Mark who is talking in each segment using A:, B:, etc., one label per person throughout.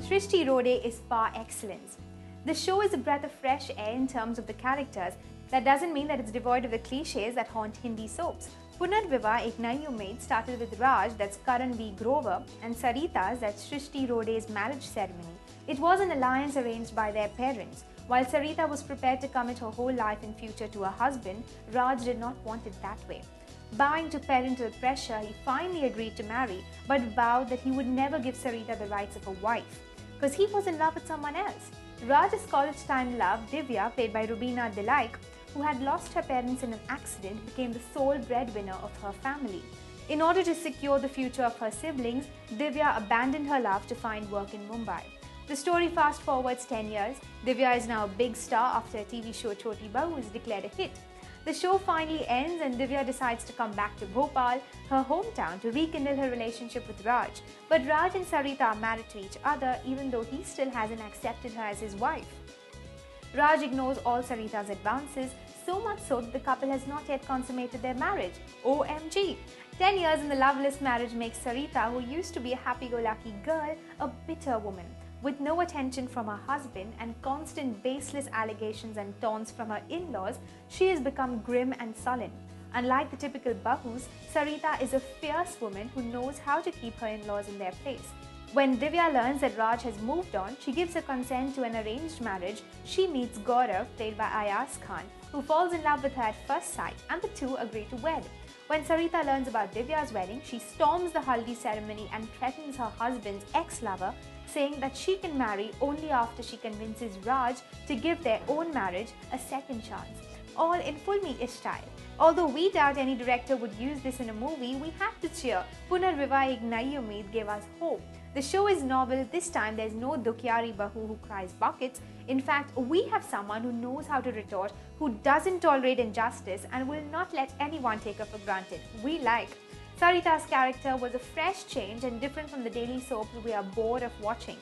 A: Srishty Rode is par excellence. The show is a breath of fresh air in terms of the characters. That doesn't mean that it's devoid of the cliches that haunt Hindi soaps. Punar Vivah, Nayi Umeed started with Raj, that's Karan V Grover, and Sarita's, that's Srishty Rode's marriage ceremony. It was an alliance arranged by their parents. While Sarita was prepared to commit her whole life and future to her husband, Raj did not want it that way. Bowing to parental pressure, he finally agreed to marry, but vowed that he would never give Sarita the rights of a wife, because he was in love with someone else. Raj's college-time love, Vivah, played by Delai, who had lost her parents in an accident, became the sole breadwinner of her family. In order to secure the future of her siblings, Vivah abandoned her love to find work in Mumbai. The story fast forwards 10 years. Vivah is now a big star after a TV show Choti Bahu is declared a hit. The show finally ends and Vivah decides to come back to Bhopal, her hometown, to rekindle her relationship with Raj. But Raj and Sarita are married to each other even though he still hasn't accepted her as his wife. Raj ignores all Sarita's advances, so much so that the couple has not yet consummated their marriage. OMG! 10 years in the loveless marriage makes Sarita, who used to be a happy-go-lucky girl, a bitter woman. With no attention from her husband and constant baseless allegations and taunts from her in-laws, she has become grim and sullen. Unlike the typical bahus, Sarita is a fierce woman who knows how to keep her in-laws in their place. When Vivah learns that Raj has moved on, she gives her consent to an arranged marriage. She meets Gaurav, played by Ayaz Khan, who falls in love with her at first sight, and the two agree to wed. When Sarita learns about Divya's wedding, she storms the haldi ceremony and threatens her husband's ex-lover, saying that she can marry only after she convinces Raj to give their own marriage a second chance. All in full-me-ish style. Although we doubt any director would use this in a movie, we have to cheer. Punar Vivah Nayi Umeed gave us hope. The show is novel. This time there's no dukyari bahu who cries buckets. In fact, we have someone who knows how to retort, who doesn't tolerate injustice and will not let anyone take her for granted. We like. Sarita's character was a fresh change and different from the daily soap we are bored of watching.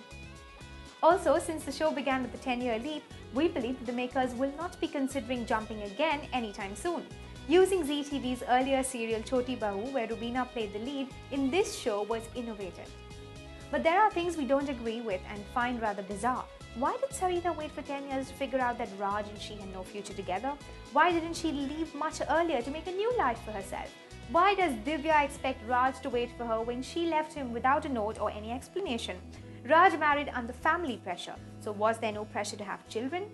A: Also, since the show began with a 10-year leap, we believe that the makers will not be considering jumping again anytime soon. Using Zee TV's earlier serial Choti Bahu, where Rubina played the lead, in this show was innovative. But there are things we don't agree with and find rather bizarre. Why did Sarita wait for 10 years to figure out that Raj and she had no future together? Why didn't she leave much earlier to make a new life for herself? Why does Divya expect Raj to wait for her when she left him without a note or any explanation? Raj married under family pressure, so was there no pressure to have children?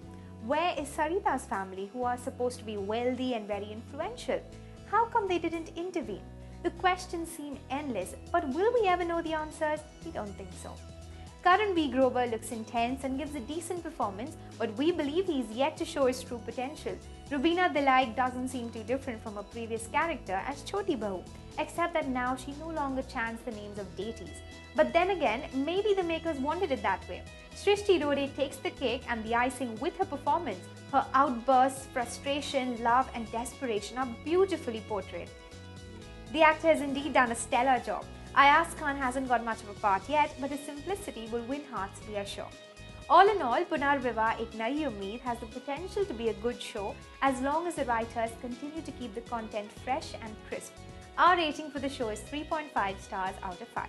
A: Where is Sarita's family, who are supposed to be wealthy and very influential? How come they didn't intervene? The questions seem endless, but will we ever know the answers? We don't think so. Karan V Grover looks intense and gives a decent performance, but we believe he is yet to show his true potential. Delai doesn't seem too different from her previous character as Choti Bahu, except that now she no longer chants the names of deities. But then again, maybe the makers wanted it that way. Srishty Rode takes the cake and the icing with her performance. Her outbursts, frustration, love and desperation are beautifully portrayed. The actor has indeed done a stellar job. Ayaz Khan hasn't got much of a part yet, but his simplicity will win hearts, we are sure. All in all, Punar Vivah Nayi Umeed has the potential to be a good show as long as the writers continue to keep the content fresh and crisp. Our rating for the show is 3.5 stars out of 5.